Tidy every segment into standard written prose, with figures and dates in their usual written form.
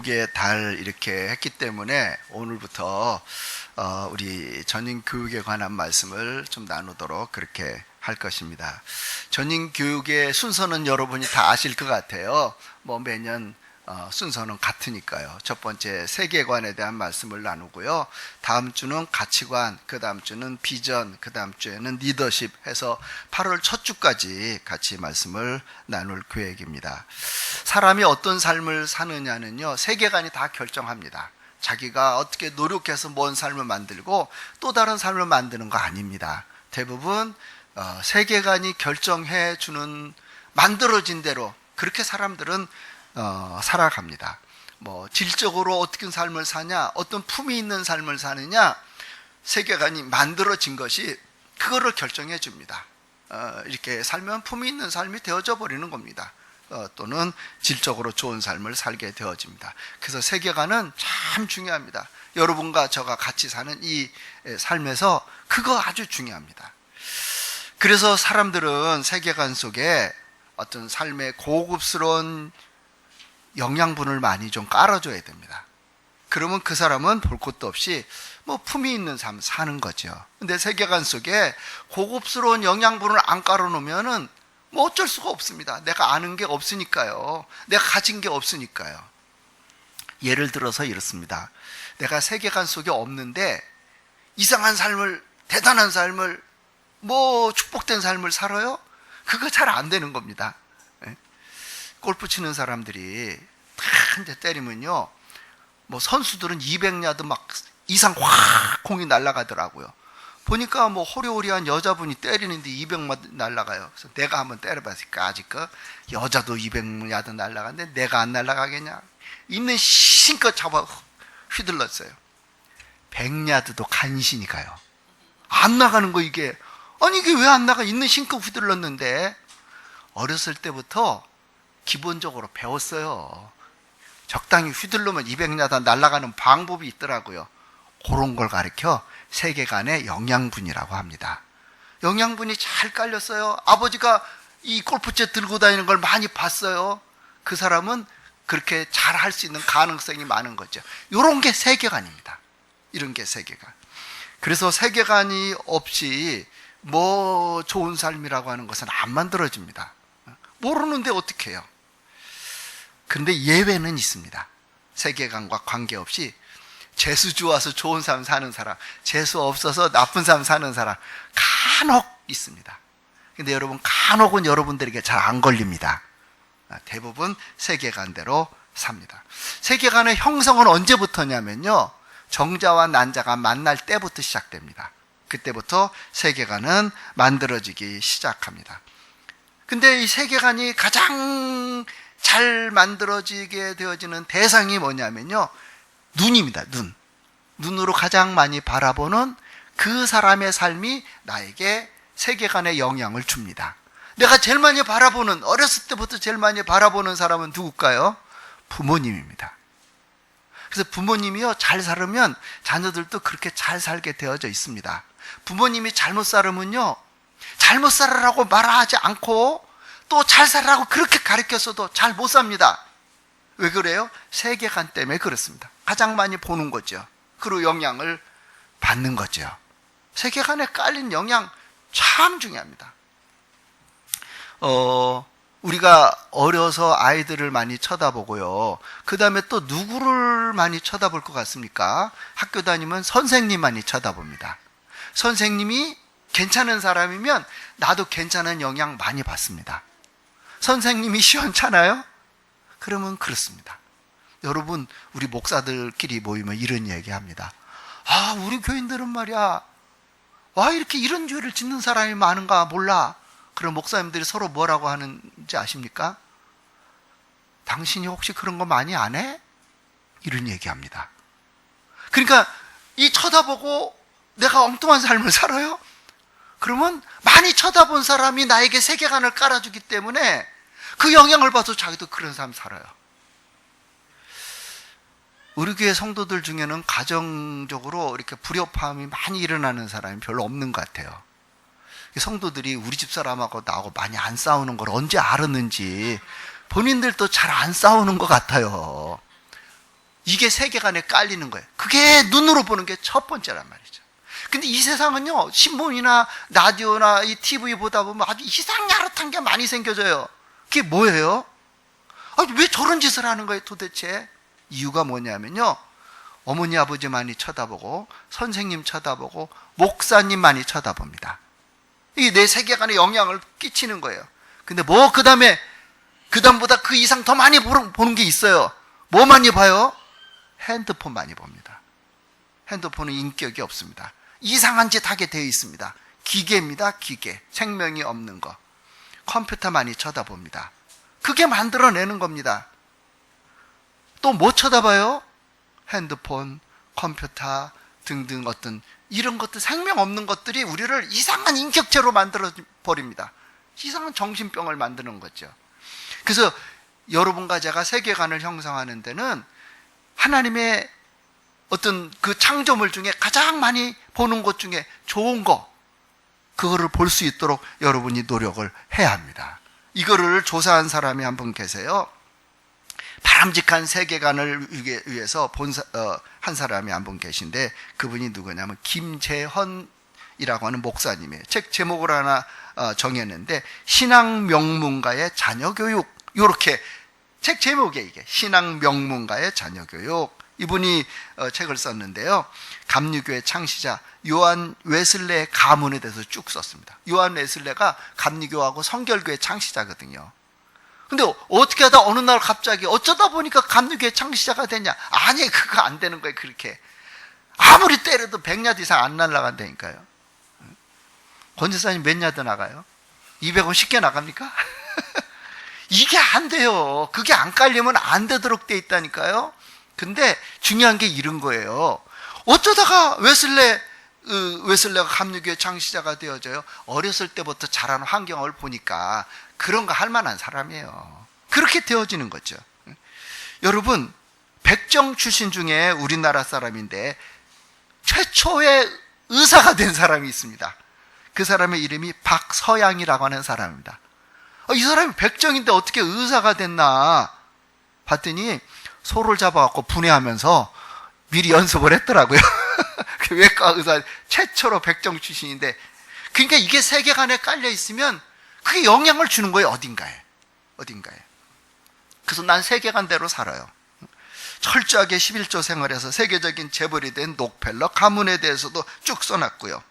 교육의 달 이렇게 했기 때문에 오늘부터 우리 전인 교육에 관한 말씀을 좀 나누도록 그렇게 할 것입니다. 전인 교육의 순서는 여러분이 다 아실 것 같아요. 뭐 매년 순서는 같으니까요. 첫 번째 세계관에 대한 말씀을 나누고요. 다음 주는 가치관, 그 다음 주는 비전, 그 다음 주에는 리더십 해서 8월 첫 주까지 같이 말씀을 나눌 계획입니다. 사람이 어떤 삶을 사느냐는요, 세계관이 다 결정합니다. 자기가 어떻게 노력해서 먼 삶을 만들고 또 다른 삶을 만드는 거 아닙니다. 대부분 세계관이 결정해 주는, 만들어진 대로 그렇게 사람들은 살아갑니다. 뭐 질적으로 어떻게 삶을 사냐, 어떤 품이 있는 삶을 사느냐, 세계관이 만들어진 것이 그거를 결정해 줍니다. 이렇게 살면 품이 있는 삶이 되어져 버리는 겁니다. 또는 질적으로 좋은 삶을 살게 되어집니다. 그래서 세계관은 참 중요합니다. 여러분과 저가 같이 사는 이 삶에서 그거 아주 중요합니다. 그래서 사람들은 세계관 속에 어떤 삶의 고급스러운 영양분을 많이 좀 깔아줘야 됩니다. 그러면 그 사람은 볼 것도 없이 뭐 품이 있는 삶 사는 거죠. 근데 세계관 속에 고급스러운 영양분을 안 깔아놓으면은 뭐 어쩔 수가 없습니다. 내가 아는 게 없으니까요. 내가 가진 게 없으니까요. 예를 들어서 이렇습니다. 내가 세계관 속에 없는데 이상한 삶을, 대단한 삶을, 뭐 축복된 삶을 살아요? 그거 잘 안 되는 겁니다. 골프 치는 사람들이 한 대 때리면요, 뭐 선수들은 200야드 막 이상 확 공이 날아가더라고요. 보니까 뭐 호리호리한 여자분이 때리는데 200야드 날아가요. 그래서 내가 한번 때려봤으니까 아직 여자도 200야드 날아가는데 내가 안 날아가겠냐? 있는 힘껏 잡아 휘둘렀어요. 100야드도 간신히 가요. 안 나가는 거 이게. 아니 이게 왜 안 나가? 있는 힘껏 휘둘렀는데. 어렸을 때부터 기본적으로 배웠어요. 적당히 휘둘르면 200야드 날아가는 방법이 있더라고요. 그런 걸 가르쳐 세계관의 영양분이라고 합니다. 영양분이 잘 깔렸어요. 아버지가 이 골프채 들고 다니는 걸 많이 봤어요. 그 사람은 그렇게 잘 할 수 있는 가능성이 많은 거죠. 이런 게 세계관입니다. 이런 게 세계관. 그래서 세계관이 없이 뭐 좋은 삶이라고 하는 것은 안 만들어집니다. 모르는데 어떻게 해요? 그런데 예외는 있습니다. 세계관과 관계없이 재수 좋아서 좋은 삶 사는 사람, 재수 없어서 나쁜 삶 사는 사람 간혹 있습니다. 근데 여러분, 간혹은 여러분들에게 잘 안 걸립니다. 대부분 세계관대로 삽니다. 세계관의 형성은 언제부터냐면요, 정자와 난자가 만날 때부터 시작됩니다. 그때부터 세계관은 만들어지기 시작합니다. 근데 이 세계관이 가장 잘 만들어지게 되어지는 대상이 뭐냐면요, 눈입니다. 눈으로 가장 많이 바라보는 그 사람의 삶이 나에게 세계관의 영향을 줍니다. 내가 제일 많이 바라보는, 어렸을 때부터 제일 많이 바라보는 사람은 누굴까요? 부모님입니다. 그래서 부모님이요, 잘 살으면 자녀들도 그렇게 잘 살게 되어져 있습니다. 부모님이 잘못 살으면요, 잘못 살으라고 말하지 않고 또 잘 살라고 그렇게 가르쳤어도 잘 못 삽니다. 왜 그래요? 세계관 때문에 그렇습니다. 가장 많이 보는 거죠. 그리고 영향을 받는 거죠. 세계관에 깔린 영향 참 중요합니다. 우리가 어려서 아이들을 많이 쳐다보고요. 그 다음에 또 누구를 많이 쳐다볼 것 같습니까? 학교 다니면 선생님 많이 쳐다봅니다. 선생님이 괜찮은 사람이면 나도 괜찮은 영향 많이 받습니다. 선생님이 시원찮아요? 그러면 그렇습니다. 여러분, 우리 목사들끼리 모이면 이런 얘기 합니다. 아, 우리 교인들은 말이야, 와, 이렇게 이런 죄를 짓는 사람이 많은가 몰라. 그럼 목사님들이 서로 뭐라고 하는지 아십니까? 당신이 혹시 그런 거 많이 안 해? 이런 얘기합니다. 그러니까 이 쳐다보고 내가 엉뚱한 삶을 살아요? 그러면 많이 쳐다본 사람이 나에게 세계관을 깔아주기 때문에 그 영향을 받아서 자기도 그런 삶 살아요. 우리 교회 성도들 중에는 가정적으로 이렇게 불협화음이 많이 일어나는 사람이 별로 없는 것 같아요. 성도들이 우리 집 사람하고 나하고 많이 안 싸우는 걸 언제 알았는지 본인들도 잘 안 싸우는 것 같아요. 이게 세계관에 깔리는 거예요. 그게 눈으로 보는 게 첫 번째란 말이죠. 근데 이 세상은요, 신문이나 라디오나 이 TV 보다 보면 아주 이상야릇한 게 많이 생겨져요. 그게 뭐예요? 왜 저런 짓을 하는 거예요 도대체? 이유가 뭐냐면요, 어머니 아버지 많이 쳐다보고 선생님 쳐다보고 목사님 많이 쳐다봅니다. 이게 내 세계관에 영향을 끼치는 거예요. 근데 그다음보다 그 이상 더 많이 보는 게 있어요. 뭐 많이 봐요? 핸드폰 많이 봅니다. 핸드폰은 인격이 없습니다. 이상한 짓 하게 되어 있습니다. 기계입니다. 기계. 생명이 없는 거. 컴퓨터 많이 쳐다봅니다. 그게 만들어내는 겁니다. 또 뭐 쳐다봐요? 핸드폰, 컴퓨터 등등 어떤 이런 것들, 생명 없는 것들이 우리를 이상한 인격체로 만들어 버립니다. 이상한 정신병을 만드는 거죠. 그래서 여러분과 제가 세계관을 형성하는 데는 하나님의 어떤 그 창조물 중에 가장 많이 보는 것 중에 좋은 거, 그거를 볼 수 있도록 여러분이 노력을 해야 합니다. 이거를 조사한 사람이 한 분 계세요. 바람직한 세계관을 위해서 한 사람이 한 분 계신데, 그분이 누구냐면 김재헌이라고 하는 목사님이에요. 책 제목을 하나 정했는데, 신앙 명문가의 자녀교육, 이렇게 책 제목이에요. 이게 신앙 명문가의 자녀교육. 이분이 책을 썼는데요, 감리교회 창시자 요한 웨슬레의 가문에 대해서 쭉 썼습니다. 요한 웨슬레가 감리교하고 성결교회 창시자거든요. 근데 어떻게 하다 어느 날 갑자기 어쩌다 보니까 감리교회 창시자가 되냐? 아니, 그거 안 되는 거예요. 그렇게 아무리 때려도 100야드 이상 안 날아간다니까요. 권지사님 몇 야드 나가요? 200원 쉽게 나갑니까? 이게 안 돼요. 그게 안 깔리면 안 되도록 돼 있다니까요. 근데 중요한 게 이런 거예요. 어쩌다가 웨슬레가 감리교회 창시자가 되어져요? 어렸을 때부터 자라는 환경을 보니까 그런 거 할 만한 사람이에요. 그렇게 되어지는 거죠. 여러분, 백정 출신 중에 우리나라 사람인데 최초의 의사가 된 사람이 있습니다. 그 사람의 이름이 박서양이라고 하는 사람입니다. 이 사람이 백정인데 어떻게 의사가 됐나 봤더니 소를 잡아갖고 분해하면서 미리 연습을 했더라고요. 외과 의사 최초로 백정 출신인데, 그러니까 이게 세계관에 깔려 있으면 그게 영향을 주는 거예요. 어딘가에. 그래서 난 세계관대로 살아요. 철저하게 11조 생활에서 세계적인 재벌이 된 록펠러 가문에 대해서도 쭉 써놨고요.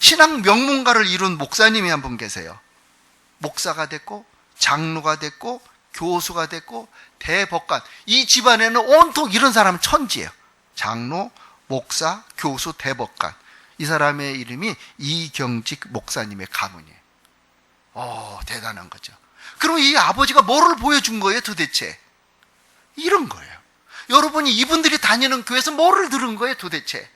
신앙 명문가를 이룬 목사님이 한 분 계세요. 목사가 됐고 장로가 됐고 교수가 됐고 대법관, 이 집안에는 온통 이런 사람은 천지예요. 장로, 목사, 교수, 대법관. 이 사람의 이름이 이경직 목사님의 가문이에요. 대단한 거죠. 그럼 이 아버지가 뭐를 보여준 거예요 도대체? 이런 거예요. 여러분이 이분들이 다니는 교회에서 뭐를 들은 거예요 도대체?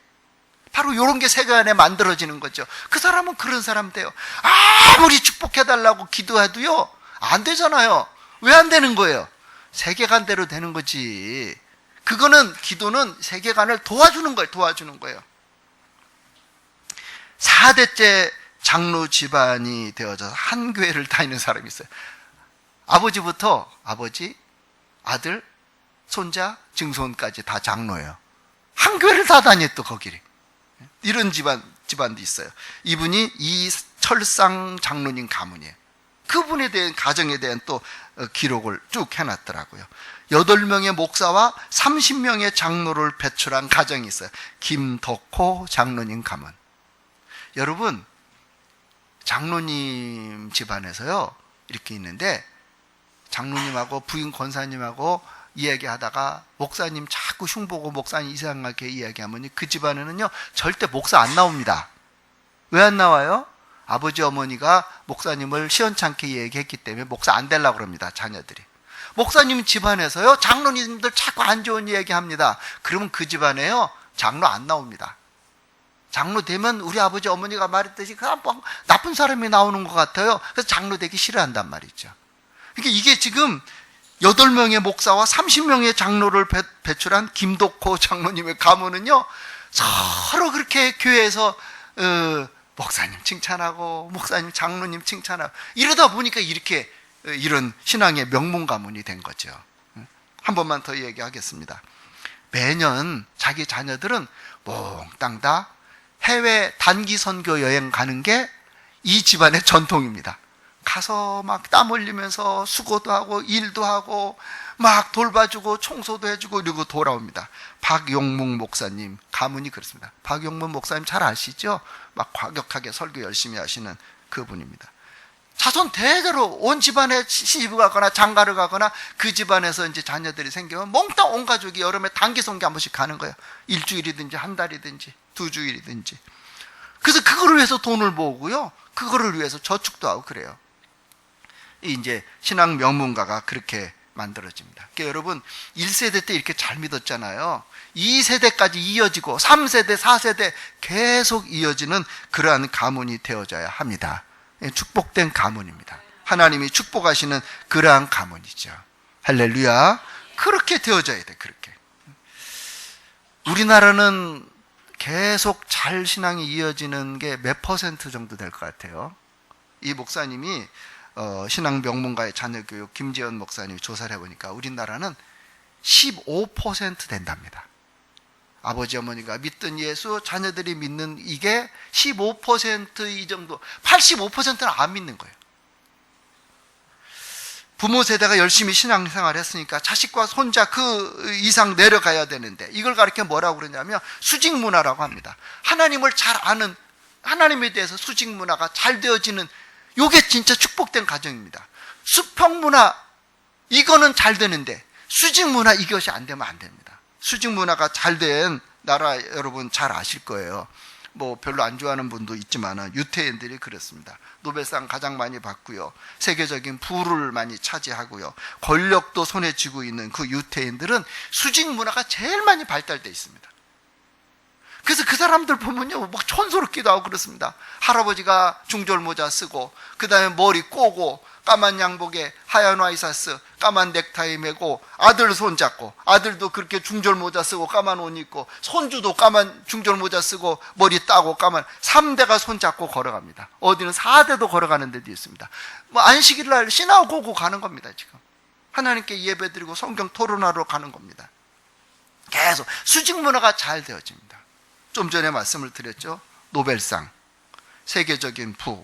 바로 이런 게 세계 안에 만들어지는 거죠. 그 사람은 그런 사람 돼요. 아무리 축복해달라고 기도해도요, 안 되잖아요. 왜 안 되는 거예요? 세계관대로 되는 거지. 그거는, 기도는 세계관을 도와주는 거예요. 4대째 장로 집안이 되어져서 한 교회를 다니는 사람이 있어요. 아버지부터 아버지, 아들, 손자, 증손까지 다 장로예요. 한 교회를 다 다녀 또 거기를. 이런 집안도 있어요. 이분이 이철상 장로님 가문이에요. 그분에 대한 가정에 대한 또 기록을 쭉 해놨더라고요. 8명의 목사와 30명의 장로를 배출한 가정이 있어요. 김덕호 장로님 가문. 여러분, 장로님 집안에서요 이렇게 있는데, 장로님하고 부인 권사님하고 이야기하다가 목사님 자꾸 흉보고 목사님 이상하게 이야기하면 그 집안에는요 절대 목사 안 나옵니다. 왜 안 나와요? 아버지 어머니가 목사님을 시원찮게 얘기했기 때문에 목사 안 되려고 그럽니다. 자녀들이. 목사님 집안에서요 장로님들 자꾸 안 좋은 얘기합니다. 그러면 그 집안에요 장로 안 나옵니다. 장로 되면 우리 아버지 어머니가 말했듯이 그냥 뭐 나쁜 사람이 나오는 것 같아요. 그래서 장로 되기 싫어한단 말이죠. 그러니까 이게 지금 8명의 목사와 30명의 장로를 배출한 김덕호 장로님의 가문은요 서로 그렇게 교회에서 목사님 칭찬하고 목사님 장로님 칭찬하고 이러다 보니까 이렇게 이런 신앙의 명문 가문이 된 거죠. 한 번만 더 얘기하겠습니다. 매년 자기 자녀들은 몽땅 다 해외 단기 선교 여행 가는 게 이 집안의 전통입니다. 가서 막 땀 흘리면서 수고도 하고 일도 하고 막 돌봐주고 청소도 해주고 이러고 돌아옵니다. 박용문 목사님 가문이 그렇습니다. 박용문 목사님 잘 아시죠? 막 과격하게 설교 열심히 하시는 그분입니다. 자손 대대로 온 집안에 시집을 가거나 장가를 가거나 그 집안에서 이제 자녀들이 생기면 몽땅 온 가족이 여름에 단기 선교 한 번씩 가는 거예요. 일주일이든지 한 달이든지 두 주일이든지. 그래서 그거를 위해서 돈을 모으고요. 그거를 위해서 저축도 하고 그래요. 이제 신앙 명문가가 그렇게 만들어집니다. 그러니까 여러분 1세대 때 이렇게 잘 믿었잖아요. 2세대까지 이어지고 3세대, 4세대 계속 이어지는 그러한 가문이 되어져야 합니다. 축복된 가문입니다. 하나님이 축복하시는 그러한 가문이죠. 할렐루야. 그렇게 되어져야 돼. 그렇게. 우리나라는 계속 잘 신앙이 이어지는 게 몇 퍼센트 정도 될 것 같아요. 이 목사님이 신앙 명문가의 자녀교육 김재현 목사님이 조사를 해보니까 우리나라는 15% 된답니다. 아버지 어머니가 믿던 예수, 자녀들이 믿는 이게 15% 이 정도, 85%는 안 믿는 거예요. 부모 세대가 열심히 신앙생활을 했으니까 자식과 손자 그 이상 내려가야 되는데 이걸 가르쳐 뭐라고 그러냐면 수직 문화라고 합니다. 하나님을 잘 아는, 하나님에 대해서 수직 문화가 잘 되어지는 이게 진짜 축복된 가정입니다. 수평 문화 이거는 잘 되는데 수직 문화 이것이 안 되면 안 됩니다. 수직 문화가 잘 된 나라 여러분 잘 아실 거예요. 뭐 별로 안 좋아하는 분도 있지만 유태인들이 그렇습니다. 노벨상 가장 많이 받고요. 세계적인 부를 많이 차지하고요. 권력도 손에 쥐고 있는 그 유태인들은 수직 문화가 제일 많이 발달되어 있습니다. 그래서 그 사람들 보면요, 막 촌스럽기도 하고 그렇습니다. 할아버지가 중절 모자 쓰고, 그 다음에 머리 꼬고, 까만 양복에 하얀 와이셔츠, 까만 넥타이 메고, 아들 손잡고, 아들도 그렇게 중절 모자 쓰고, 까만 옷 입고, 손주도 까만 중절 모자 쓰고, 머리 따고, 까만, 3대가 손잡고 걸어갑니다. 어디는 4대도 걸어가는 데도 있습니다. 뭐 안식일 날 시나고고 가는 겁니다, 지금. 하나님께 예배드리고 성경 토론하러 가는 겁니다. 계속 수직 문화가 잘 되어집니다. 좀 전에 말씀을 드렸죠. 노벨상, 세계적인 부,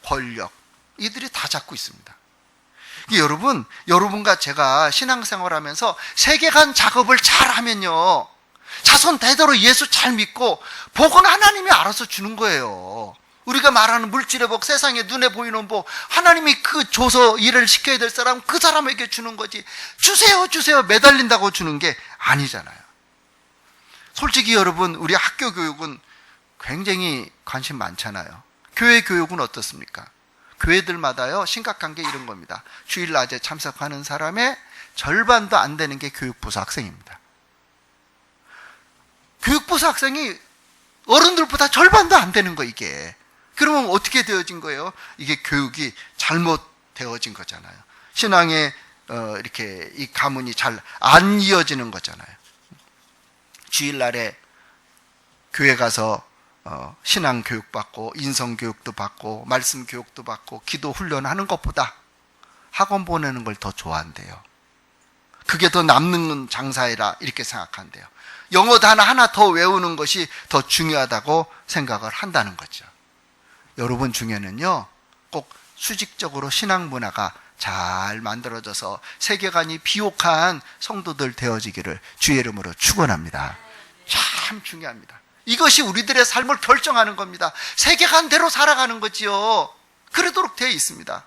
권력 이들이 다 잡고 있습니다. 여러분, 여러분과 제가 신앙생활하면서 세계관 작업을 잘하면요, 자손 대대로 예수 잘 믿고 복은 하나님이 알아서 주는 거예요. 우리가 말하는 물질의 복, 세상에 눈에 보이는 복, 하나님이 그 줘서 일을 시켜야 될 사람 그 사람에게 주는 거지, 주세요 주세요 매달린다고 주는 게 아니잖아요. 솔직히 여러분, 우리 학교 교육은 굉장히 관심 많잖아요. 교회 교육은 어떻습니까? 교회들마다요, 심각한 게 이런 겁니다. 주일 낮에 참석하는 사람의 절반도 안 되는 게 교육부서 학생입니다. 교육부서 학생이 어른들보다 절반도 안 되는 거, 이게. 그러면 어떻게 되어진 거예요? 이게 교육이 잘못되어진 거잖아요. 신앙의 이렇게 이 가문이 잘 안 이어지는 거잖아요. 주일날에 교회 가서 신앙 교육 받고 인성 교육도 받고 말씀 교육도 받고 기도 훈련하는 것보다 학원 보내는 걸 더 좋아한대요. 그게 더 남는 장사이라 이렇게 생각한대요. 영어 단어 하나 더 외우는 것이 더 중요하다고 생각을 한다는 거죠. 여러분 중에는요, 꼭 수직적으로 신앙 문화가 잘 만들어져서 세계관이 비옥한 성도들 되어지기를 주의 이름으로 축원합니다. 참 중요합니다. 이것이 우리들의 삶을 결정하는 겁니다. 세계관대로 살아가는 거지요. 그러도록 되어 있습니다.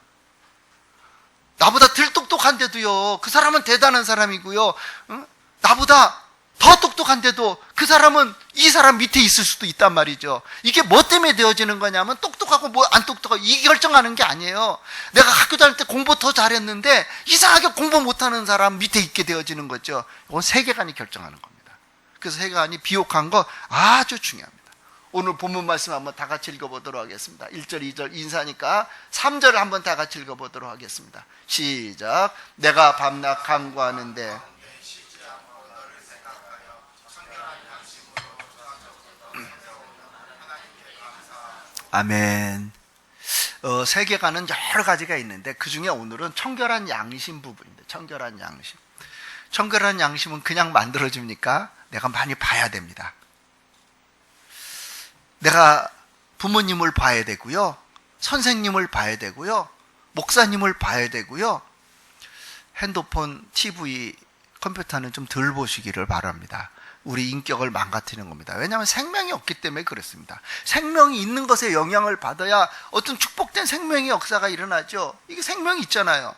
나보다 덜 똑똑한데도요, 그 사람은 대단한 사람이고요, 나보다 더 똑똑한데도 그 사람은 이 사람 밑에 있을 수도 있단 말이죠. 이게 뭐 때문에 되어지는 거냐면 똑똑하고 뭐 안 똑똑하고 이 결정하는 게 아니에요. 내가 학교 다닐 때 공부 더 잘했는데 이상하게 공부 못하는 사람 밑에 있게 되어지는 거죠. 이건 세계관이 결정하는 겁니다. 그래서 세계관이 비옥한 거 아주 중요합니다. 오늘 본문 말씀 한번 다 같이 읽어보도록 하겠습니다. 1절, 2절 인사니까 3절을 한번 다 같이 읽어보도록 하겠습니다. 시작. 내가 밤낮 간구하는데 아멘. 세계관은 여러 가지가 있는데 그 중에 오늘은 청결한 양심 부분인데, 청결한 양심. 청결한 양심은 그냥 만들어집니까? 내가 많이 봐야 됩니다. 내가 부모님을 봐야 되고요, 선생님을 봐야 되고요, 목사님을 봐야 되고요, 핸드폰, TV, 컴퓨터는 좀 덜 보시기를 바랍니다. 우리 인격을 망가뜨리는 겁니다. 왜냐하면 생명이 없기 때문에 그렇습니다. 생명이 있는 것에 영향을 받아야 어떤 축복된 생명의 역사가 일어나죠. 이게 생명이 있잖아요.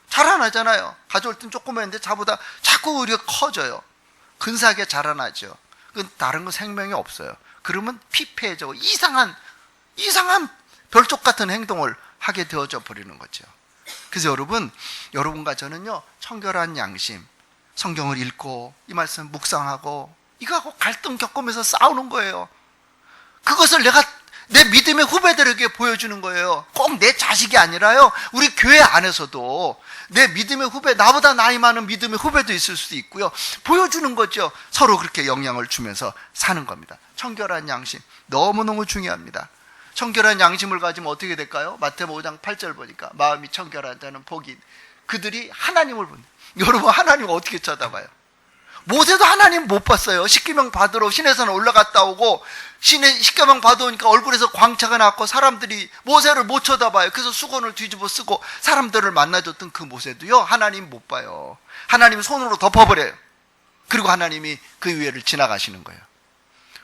자라나잖아요. 가져올 땐 조그만한데 자보다 자꾸 우리가 커져요. 근사하게 자라나죠. 그건 다른 건 생명이 없어요. 그러면 피폐해져 이상한 별족 같은 행동을 하게 되어져 버리는 거죠. 그래서 여러분과 저는요, 청결한 양심, 성경을 읽고 이 말씀 묵상하고 이거하고 갈등 겪으면서 싸우는 거예요. 그것을 내가 내 믿음의 후배들에게 보여주는 거예요. 꼭 내 자식이 아니라요, 우리 교회 안에서도 내 믿음의 후배, 나보다 나이 많은 믿음의 후배도 있을 수도 있고요, 보여주는 거죠. 서로 그렇게 영향을 주면서 사는 겁니다. 청결한 양심 너무너무 중요합니다. 청결한 양심을 가지면 어떻게 될까요? 마태복음 5장 8절 보니까 마음이 청결한 자는 복이 있네. 그들이 하나님을 본다. 여러분, 하나님 어떻게 쳐다봐요? 모세도 하나님 못 봤어요. 십계명 받으러 시내산 올라갔다 오고 십계명 받아오니까 얼굴에서 광채가 났고 사람들이 모세를 못 쳐다봐요. 그래서 수건을 뒤집어 쓰고 사람들을 만나줬던 그 모세도요, 하나님 못 봐요. 하나님 손으로 덮어버려요. 그리고 하나님이 그 위에를 지나가시는 거예요.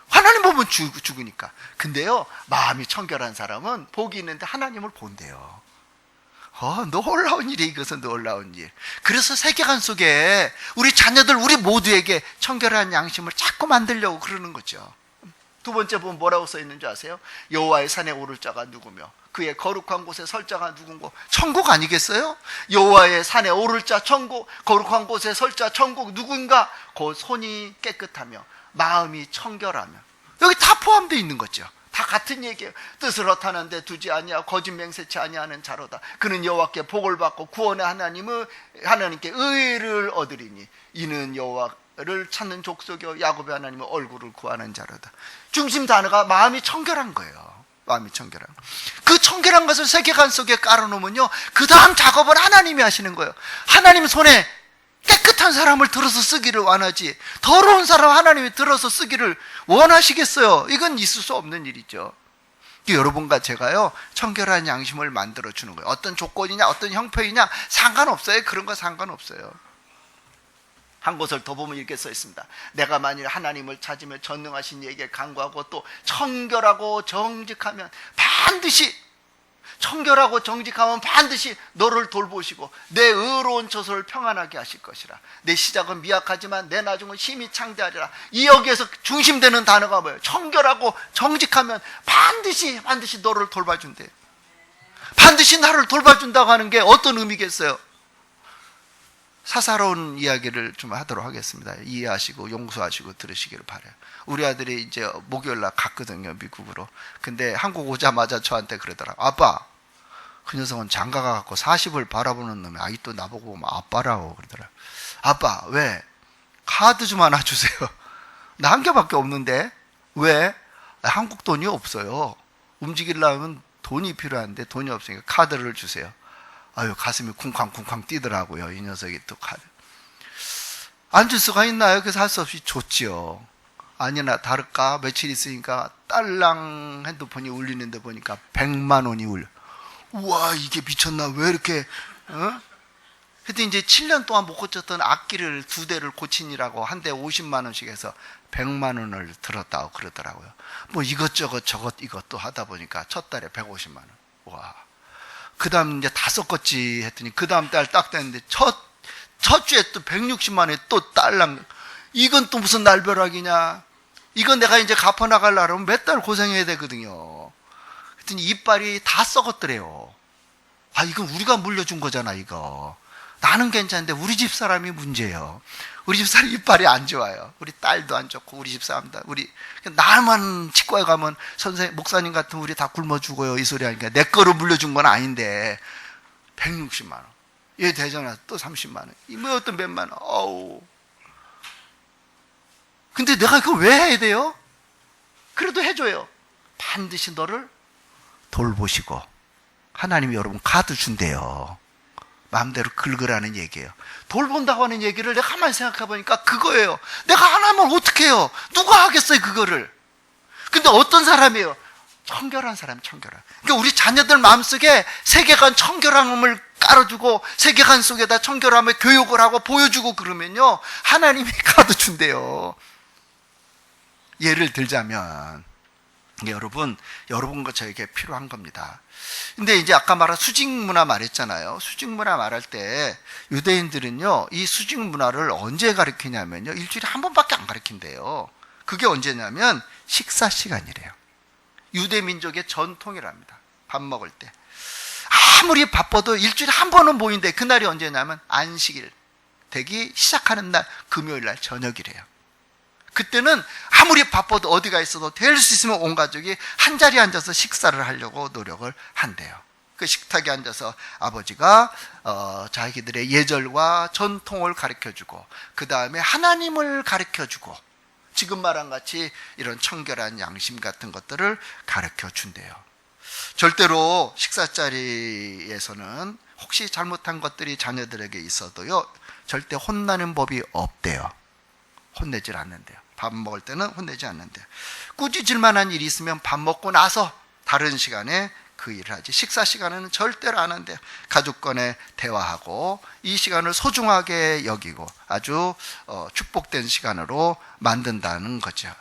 하나님 보면 죽으니까. 근데요, 마음이 청결한 사람은 복이 있는데 하나님을 본대요. 놀라운 일이 이것은 놀라운 일. 그래서 세계관 속에 우리 자녀들, 우리 모두에게 청결한 양심을 자꾸 만들려고 그러는 거죠. 두 번째 보면 뭐라고 써 있는 줄 아세요? 여호와의 산에 오를 자가 누구며 그의 거룩한 곳에 설 자가 누군고. 천국 아니겠어요? 여호와의 산에 오를 자 천국, 거룩한 곳에 설 자 천국. 누군가? 곧 손이 깨끗하며 마음이 청결하며. 여기 다 포함되어 있는 거죠. 다 같은 얘기예요. 뜻을 허탄한데 두지 아니하고 거짓 맹세치 아니하는 자로다. 그는 여호와께 복을 받고 구원의 하나님께 의를 얻으리니 이는 여호와를 찾는 족속이요 야곱의 하나님의 얼굴을 구하는 자로다. 중심 단어가 마음이 청결한 거예요. 마음이 청결한 거. 그 청결한 것을 세계관 속에 깔아놓으면요, 그 다음 작업을 하나님이 하시는 거예요. 하나님 손에 깨끗한 사람을 들어서 쓰기를 원하지, 더러운 사람 하나님이 들어서 쓰기를 원하시겠어요? 이건 있을 수 없는 일이죠. 여러분과 제가요, 청결한 양심을 만들어 주는 거예요. 어떤 조건이냐, 어떤 형편이냐 상관없어요. 그런 거 상관없어요. 한 곳을 더 보면 이렇게 써 있습니다. 내가 만일 하나님을 찾으며 전능하신 이에게 간구하고 또 청결하고 정직하면 반드시, 청결하고 정직하면 반드시 너를 돌보시고 내 의로운 처소를 평안하게 하실 것이라. 내 시작은 미약하지만 내 나중은 힘이 창대하리라. 이 여기에서 중심되는 단어가 뭐예요? 청결하고 정직하면 반드시 너를 돌봐준대요. 반드시 나를 돌봐준다고 하는 게 어떤 의미겠어요? 사사로운 이야기를 좀 하도록 하겠습니다. 이해하시고 용서하시고 들으시기를 바라요. 우리 아들이 이제 목요일날 갔거든요, 미국으로. 근데 한국 오자마자 저한테 그러더라고요. 아빠, 그 녀석은 장가가 갖고 40을 바라보는 놈이 아직도 나보고 보면 아빠라고 그러더라고요. 아빠, 왜? 카드 좀 하나 주세요. 나 한 개밖에 없는데. 왜? 한국 돈이 없어요. 움직이려면 돈이 필요한데 돈이 없으니까 카드를 주세요. 아유, 가슴이 쿵쾅쿵쾅 뛰더라고요. 이 녀석이 또 카드. 안 줄 수가 있나요? 그래서 할 수 없이 줬지요. 아니나 다를까 며칠 있으니까 딸랑 핸드폰이 울리는데 보니까 100만 원이 울려. 우와, 이게 미쳤나? 왜 이렇게, 그때 이제 7년 동안 못 고쳤던 악기를 2대를 고치니라고 한 대 50만 원씩 해서 100만 원을 들었다고 그러더라고요. 뭐 이것저것 이것도 하다 보니까 첫 달에 150만 원. 와. 그 다음 이제 다 섞었지 했더니 그 다음 달 딱 됐는데 첫 주에 또 160만 원에 또 딸랑. 이건 또 무슨 날벼락이냐. 이건 내가 이제 갚아나가려면 몇 달 고생해야 되거든요. 그랬더니 이빨이 다 썩었더래요. 아, 이건 우리가 물려준 거잖아, 이거. 나는 괜찮은데 우리 집 사람이 문제예요. 우리 집 사람 이빨이 안 좋아요. 우리 딸도 안 좋고 우리 집 사람도. 나만 치과에 가면 목사님 같은 우리 다 굶어 죽어요, 이 소리 하니까. 내 거로 물려준 건 아닌데 160만 원. 얘 대전에 또 30만 원. 뭐 어떤 몇만 원. 어우. 근데 내가 그거 왜 해야 돼요? 그래도 해줘요. 반드시 너를 돌보시고. 하나님이 여러분 카드 준대요. 마음대로 긁으라는 얘기예요. 돌본다고 하는 얘기를 내가 가만히 생각해 보니까 그거예요. 내가 하나면 어떻게 해요? 누가 하겠어요 그거를. 근데 어떤 사람이에요? 청결한 사람, 청결한. 그러니까 우리 자녀들 마음속에 세계관 청결함을 깔아주고 세계관 속에다 청결함을 교육을 하고 보여주고 그러면요, 하나님이 가르쳐준대요. 예를 들자면 여러분과 저에게 필요한 겁니다. 근데 이제 아까 말한 수직 문화 말했잖아요. 수직 문화 말할 때 유대인들은요, 이 수직 문화를 언제 가르치냐면요, 일주일에 한 번밖에 안 가르친대요. 그게 언제냐면 식사 시간이래요. 유대 민족의 전통이랍니다. 밥 먹을 때 아무리 바빠도 일주일에 한 번은 모인대. 그날이 언제냐면 안식일 되기 시작하는 날, 금요일 날 저녁이래요. 그때는 아무리 바빠도 어디가 있어도 될 수 있으면 온 가족이 한 자리에 앉아서 식사를 하려고 노력을 한대요. 그 식탁에 앉아서 아버지가 자기들의 예절과 전통을 가르쳐주고, 그 다음에 하나님을 가르쳐주고, 지금 말한 같이 이런 청결한 양심 같은 것들을 가르쳐준대요. 절대로 식사 자리에서는 혹시 잘못한 것들이 자녀들에게 있어도요, 절대 혼나는 법이 없대요. 혼내질 않는데요. 밥 먹을 때는 혼내지 않는데요. 꾸짖을 만한 일이 있으면 밥 먹고 나서 다른 시간에 그 일을 하지, 식사 시간에는 절대로 안 한대요. 가족 간에 대화하고 이 시간을 소중하게 여기고 아주 축복된 시간으로 만든다는 거죠.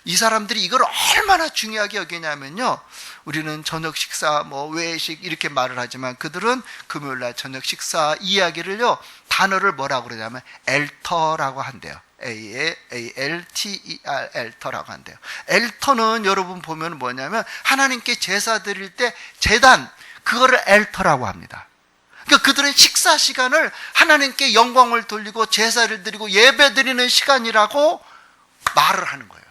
이 사람들이 이걸 얼마나 중요하게 여기냐면요, 우리는 저녁 식사, 외식 이렇게 말을 하지만 그들은 금요일날 저녁 식사 이야기를요, 단어를 뭐라고 그러냐면 엘터라고 한대요. A-L-T-E-R, 엘터라고 한대요. 엘터는 여러분 보면 뭐냐면 하나님께 제사 드릴 때 제단, 그거를 엘터라고 합니다. 그러니까 그들은 식사 시간을 하나님께 영광을 돌리고 제사를 드리고 예배 드리는 시간이라고 말을 하는 거예요.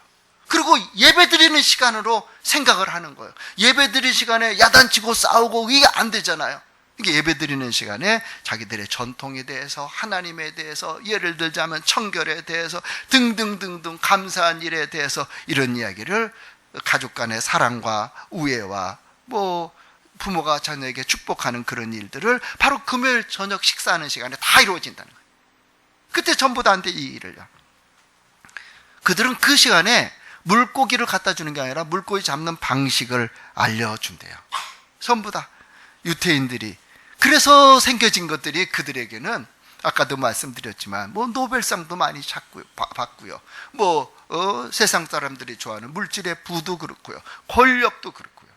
그리고 예배 드리는 시간으로 생각을 하는 거예요. 예배 드리는 시간에 야단치고 싸우고 이게 안 되잖아요. 이게 예배 드리는 시간에 자기들의 전통에 대해서, 하나님에 대해서, 예를 들자면 청결에 대해서 등등등등 감사한 일에 대해서 이런 이야기를, 가족 간의 사랑과 우애와 부모가 자녀에게 축복하는 그런 일들을 바로 금요일 저녁 식사하는 시간에 다 이루어진다는 거예요. 그때 전부 다 한테 이 일을요. 그들은 그 시간에 물고기를 갖다 주는 게 아니라 물고기 잡는 방식을 알려준대요. 전부 다 유태인들이. 그래서 생겨진 것들이 그들에게는 아까도 말씀드렸지만 노벨상도 많이 받고요. 세상 사람들이 좋아하는 물질의 부도 그렇고요. 권력도 그렇고요.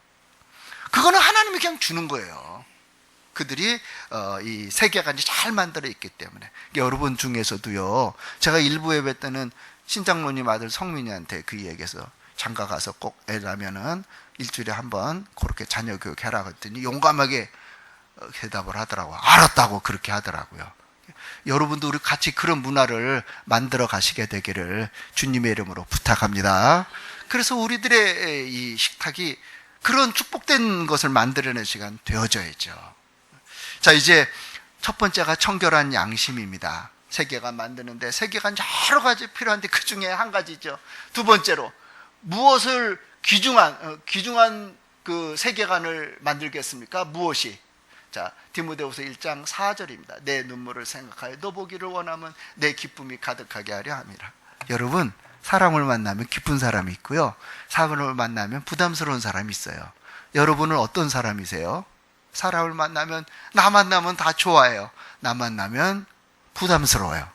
그거는 하나님이 그냥 주는 거예요. 그들이 이 세계관이 잘 만들어 있기 때문에. 여러분 중에서도요, 제가 일부 예배 때는 신장로님 아들 성민이한테 그 얘기해서 장가 가서 꼭 애 낳으면은 일주일에 한 번 그렇게 자녀 교육해라 그랬더니 용감하게 대답을 하더라고요. 알았다고 그렇게 하더라고요. 여러분도 우리 같이 그런 문화를 만들어 가시게 되기를 주님의 이름으로 부탁합니다. 그래서 우리들의 이 식탁이 그런 축복된 것을 만들어내는 시간 되어져야죠. 자, 이제 첫 번째가 청결한 양심입니다. 세계관 만드는데 세계관 여러 가지 필요한데 그 중에 한 가지죠. 두 번째로 무엇을 귀중한 그 세계관을 만들겠습니까? 무엇이? 자, 디모데후서 1장 4절입니다. 내 눈물을 생각하여 너 보기를 원하면 내 기쁨이 가득하게 하려 함이라. 여러분, 사람을 만나면 기쁜 사람이 있고요, 사람을 만나면 부담스러운 사람이 있어요. 여러분은 어떤 사람이세요? 사람을 만나면, 나 만나면 다 좋아해요. 나 만나면 부담스러워요.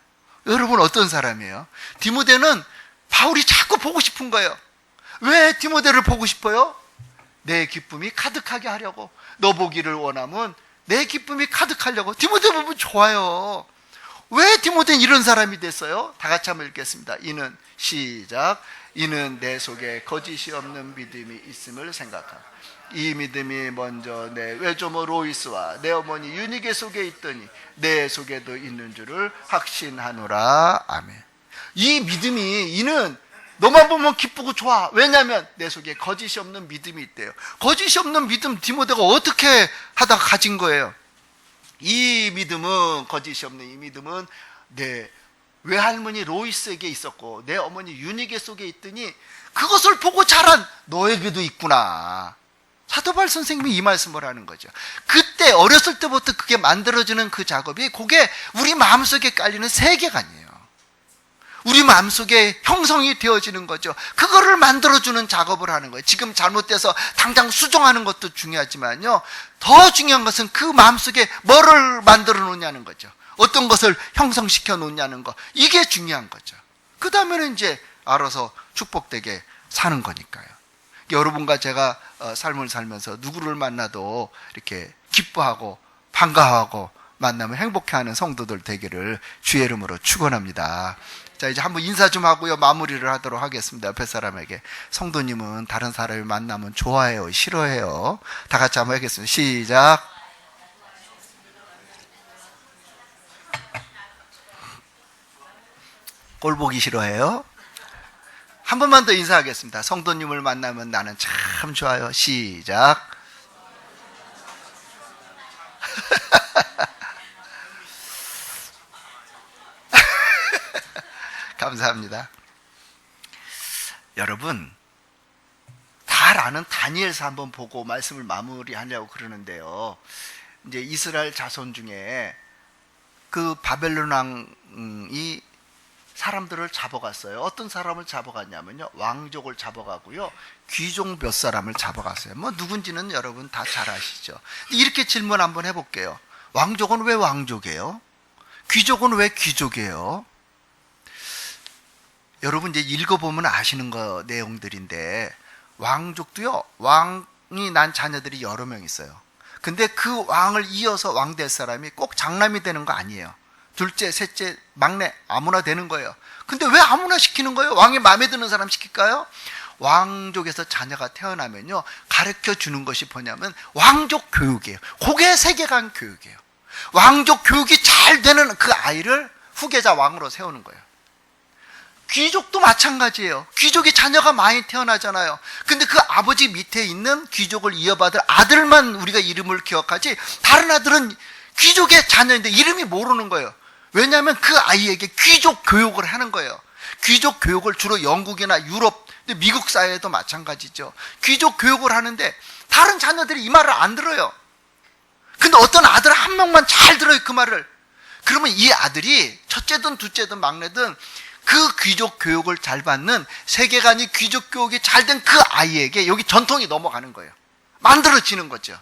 여러분 어떤 사람이에요? 디모데는 바울이 자꾸 보고 싶은 거예요. 왜 디모데를 보고 싶어요? 내 기쁨이 가득하게 하려고. 너 보기를 원하면 내 기쁨이 가득하려고. 디모데 보면 좋아요. 왜 디모데는 이런 사람이 됐어요? 다 같이 한번 읽겠습니다. 이는, 시작. 이는 내 속에 거짓이 없는 믿음이 있음을 생각하고 이 믿음이 먼저 내 외조모 로이스와 내 어머니 유니게 속에 있더니 내 속에도 있는 줄을 확신하노라. 아멘. 이 믿음이, 이는 너만 보면 기쁘고 좋아. 왜냐하면 내 속에 거짓이 없는 믿음이 있대요. 거짓이 없는 믿음 디모데가 어떻게 하다가 가진 거예요? 이 믿음은, 거짓이 없는 이 믿음은 내 외할머니 로이스에게 있었고 내 어머니 유니게 속에 있더니 그것을 보고 자란 너에게도 있구나. 사도바울 선생님이 이 말씀을 하는 거죠. 그때 어렸을 때부터 그게 만들어지는 그 작업이 그게 우리 마음속에 깔리는 세계관이에요. 우리 마음속에 형성이 되어지는 거죠. 그거를 만들어주는 작업을 하는 거예요. 지금 잘못돼서 당장 수정하는 것도 중요하지만요, 더 중요한 것은 그 마음속에 뭐를 만들어 놓냐는 거죠. 어떤 것을 형성시켜 놓냐는 거, 이게 중요한 거죠. 그 다음에는 이제 알아서 축복되게 사는 거니까요. 여러분과 제가 삶을 살면서 누구를 만나도 이렇게 기뻐하고 반가워하고 만나면 행복해하는 성도들 되기를 주의 이름으로 축원합니다. 자, 이제 한번 인사 좀 하고요, 마무리를 하도록 하겠습니다. 옆에 사람에게. 성도님은 다른 사람을 만나면 좋아해요, 싫어해요? 다 같이 한번 하겠습니다. 시작. 꼴 보기 싫어해요? 한 번만 더 인사하겠습니다. 성도님을 만나면 나는 참 좋아요. 시작. 감사합니다. 여러분, 잘 아는 다니엘서 한번 보고 말씀을 마무리하려고 그러는데요. 이제 이스라엘 자손 중에 그 바벨론 왕이 사람들을 잡아갔어요. 어떤 사람을 잡아갔냐면요, 왕족을 잡아가고요, 귀족 몇 사람을 잡아갔어요. 뭐 누군지는 여러분 다 잘 아시죠. 이렇게 질문 한번 해볼게요. 왕족은 왜 왕족이에요? 귀족은 왜 귀족이에요? 여러분 이제 읽어보면 아시는 거 내용들인데, 왕족도요, 왕이 난 자녀들이 여러 명 있어요. 근데 그 왕을 이어서 왕 될 사람이 꼭 장남이 되는 거 아니에요. 둘째, 셋째, 막내 아무나 되는 거예요. 근데 왜 아무나 시키는 거예요? 왕이 마음에 드는 사람 시킬까요? 왕족에서 자녀가 태어나면요, 가르쳐 주는 것이 뭐냐면 왕족 교육이에요. 그게 세계관 교육이에요. 왕족 교육이 잘 되는 그 아이를 후계자 왕으로 세우는 거예요. 귀족도 마찬가지예요. 귀족이 자녀가 많이 태어나잖아요. 근데 그 아버지 밑에 있는 귀족을 이어받을 아들만 우리가 이름을 기억하지, 다른 아들은 귀족의 자녀인데 이름이 모르는 거예요. 왜냐하면 그 아이에게 귀족 교육을 하는 거예요. 귀족 교육을 주로 영국이나 유럽, 미국 사회에도 마찬가지죠. 귀족 교육을 하는데 다른 자녀들이 이 말을 안 들어요. 근데 어떤 아들 한 명만 잘 들어요, 그 말을. 그러면 이 아들이 첫째든 둘째든 막내든 그 귀족 교육을 잘 받는, 세계관이 귀족 교육이 잘 된 그 아이에게 여기 전통이 넘어가는 거예요. 만들어지는 거죠.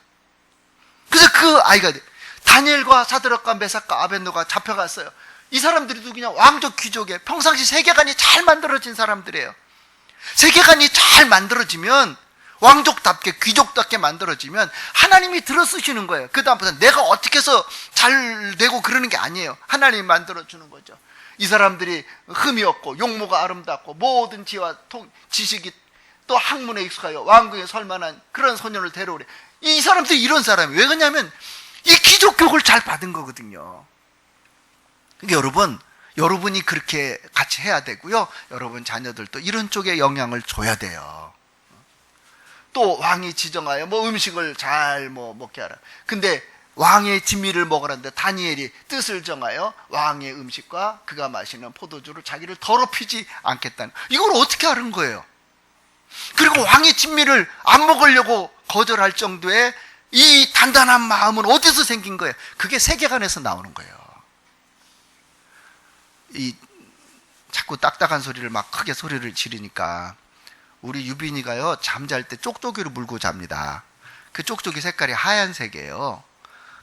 그래서 그 아이가 다니엘과 사드락과 메삭과 아벳노가 잡혀갔어요. 이 사람들도 그냥 왕족 귀족에 평상시 세계관이 잘 만들어진 사람들이에요. 세계관이 잘 만들어지면, 왕족답게 귀족답게 만들어지면 하나님이 들어쓰시는 거예요. 그 다음부터 내가 어떻게 해서 잘 되고 그러는 게 아니에요. 하나님이 만들어주는 거죠. 이 사람들이 흠이 없고 용모가 아름답고 모든 지와 지식이 또 학문에 익숙하여 왕궁에 설만한 그런 소년을 데려오래. 이 사람들이 이런 사람이에요. 왜 그러냐면 이 귀족 교육을 잘 받은 거거든요. 그러니까 여러분이 그렇게 같이 해야 되고요, 여러분 자녀들도 이런 쪽에 영향을 줘야 돼요. 또 왕이 지정하여 뭐 음식을 잘 먹게 하라. 근데 왕의 진미를 먹으라는데 다니엘이 뜻을 정하여 왕의 음식과 그가 마시는 포도주를 자기를 더럽히지 않겠다는, 이걸 어떻게 하는 거예요? 그리고 왕의 진미를 안 먹으려고 거절할 정도의 이 단단한 마음은 어디서 생긴 거예요? 그게 세계관에서 나오는 거예요. 이 자꾸 딱딱한 소리를 막 크게 소리를 지르니까 우리 유빈이가요, 잠잘 때 쪽쪽이로 물고 잡니다. 그 쪽쪽이 색깔이 하얀색이에요.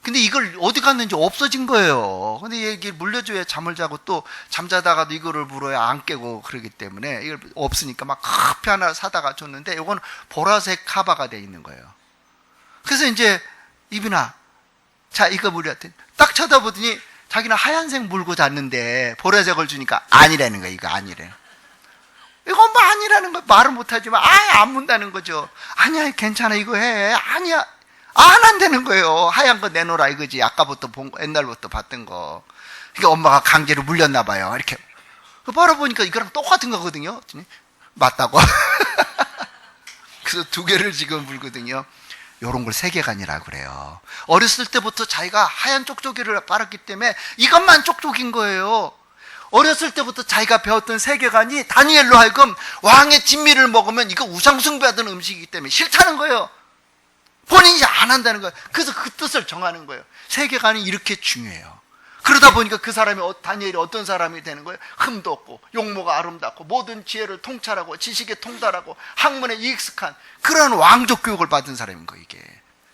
근데 이걸 어디 갔는지 없어진 거예요. 근데 이게 물려줘야 잠을 자고, 또 잠자다가도 이거를 물어야 안 깨고 그러기 때문에 이걸 없으니까 막 커피 하나 사다가 줬는데, 이건 보라색 카바가 돼 있는 거예요. 그래서 이제 이빈아, 자 이거 물렸더니 딱 쳐다보더니 자기는 하얀색 물고 잤는데 보라색을 주니까 아니라는 거예요. 이거 아니래. 이건 뭐 아니라는 거, 말은 못하지만 아예 안 문다는 거죠. 아니야 괜찮아 이거 해. 아니야 안 한다는 거예요. 하얀 거 내놓으라 이거지. 아까부터 본 거, 옛날부터 봤던 거. 그러니까 엄마가 강제로 물렸나 봐요. 이렇게 바라보니까 이거랑 똑같은 거거든요. 맞다고. 그래서 두 개를 지금 물거든요. 이런 걸 세계관이라고 그래요. 어렸을 때부터 자기가 하얀 쪽쪽이를 빨았기 때문에 이것만 쪽쪽인 거예요. 어렸을 때부터 자기가 배웠던 세계관이 다니엘로 하여금 왕의 진미를 먹으면 이거 우상숭배하던 음식이기 때문에 싫다는 거예요. 본인이 안 한다는 거예요. 그래서 그 뜻을 정하는 거예요. 세계관이 이렇게 중요해요. 그러다 보니까 그 사람이, 다니엘이 어떤 사람이 되는 거예요? 흠도 없고 용모가 아름답고 모든 지혜를 통찰하고 지식에 통달하고 학문에 익숙한 그런 왕족 교육을 받은 사람인 거예요. 이게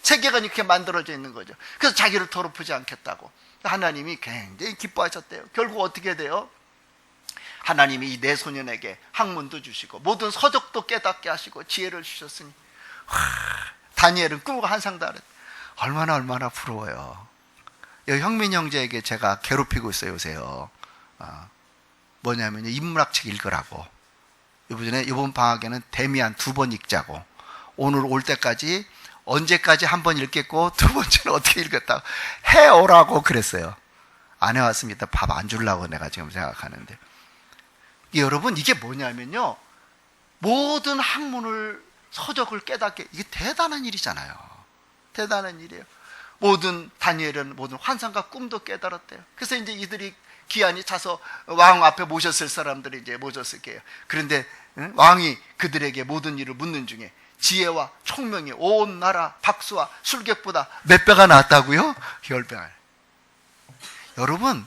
세계관이 이렇게 만들어져 있는 거죠. 그래서 자기를 더럽히지 않겠다고 하나님이 굉장히 기뻐하셨대요. 결국 어떻게 돼요? 하나님이 이 내소년에게 학문도 주시고 모든 서적도 깨닫게 하시고 지혜를 주셨으니 다니엘은 꿈과 한상도 안 했. 얼마나 부러워요. 여기 형민 형제에게 제가 괴롭히고 있어요, 요새요. 뭐냐면 인문학책 읽으라고. 이번 방학에는 데미안 2번 읽자고. 오늘 올 때까지 언제까지 한 번 읽겠고 두 번째는 어떻게 읽겠다고 해오라고 그랬어요. 안 해왔습니다. 밥 안 주려고 내가 지금 생각하는데. 여러분, 이게 뭐냐면요, 모든 학문을, 서적을 깨닫게, 이게 대단한 일이잖아요. 대단한 일이에요. 다니엘은 모든 환상과 꿈도 깨달았대요. 그래서 이제 이들이 기한이 차서 왕 앞에 모셨을 사람들이 이제 모셨을 거예요. 그런데 왕이 그들에게 모든 일을 묻는 중에 지혜와 총명이 온 나라 박수와 술객보다 몇 배가 낫다고요? 10배가. 여러분,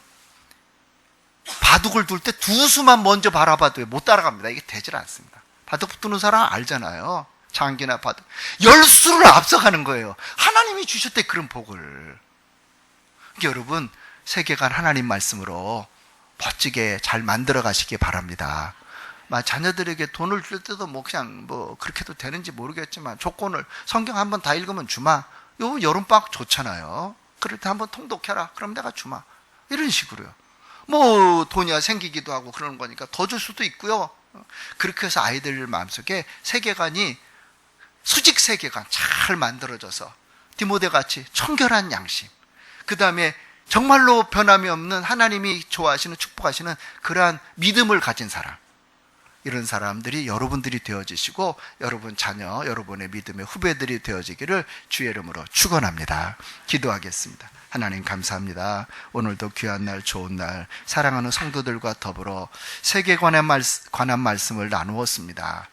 바둑을 둘 때 두 수만 먼저 바라봐도 못 따라갑니다. 이게 되질 않습니다. 바둑 두는 사람 알잖아요. 장기나 바둑 10수를 앞서가는 거예요. 하나님이 주셨대, 그런 복을. 여러분, 세계관 하나님 말씀으로 멋지게 잘 만들어 가시기 바랍니다. 자녀들에게 돈을 줄 때도 그냥 그렇게 해도 되는지 모르겠지만 조건을 성경 한번 다 읽으면 주마. 요 여름방학 좋잖아요. 그럴 때 한번 통독해라. 그럼 내가 주마. 이런 식으로요. 돈이 생기기도 하고 그러는 거니까 더 줄 수도 있고요. 그렇게 해서 아이들 마음속에 세계관이 수직 세계관 잘 만들어져서 디모데같이 청결한 양심, 그 다음에 정말로 변함이 없는 하나님이 좋아하시는 축복하시는 그러한 믿음을 가진 사람, 이런 사람들이 여러분들이 되어지시고 여러분 자녀, 여러분의 믿음의 후배들이 되어지기를 주의 이름으로 축원합니다. 기도하겠습니다. 하나님 감사합니다. 오늘도 귀한 날, 좋은 날, 사랑하는 성도들과 더불어 세계관에 관한 말씀을 나누었습니다.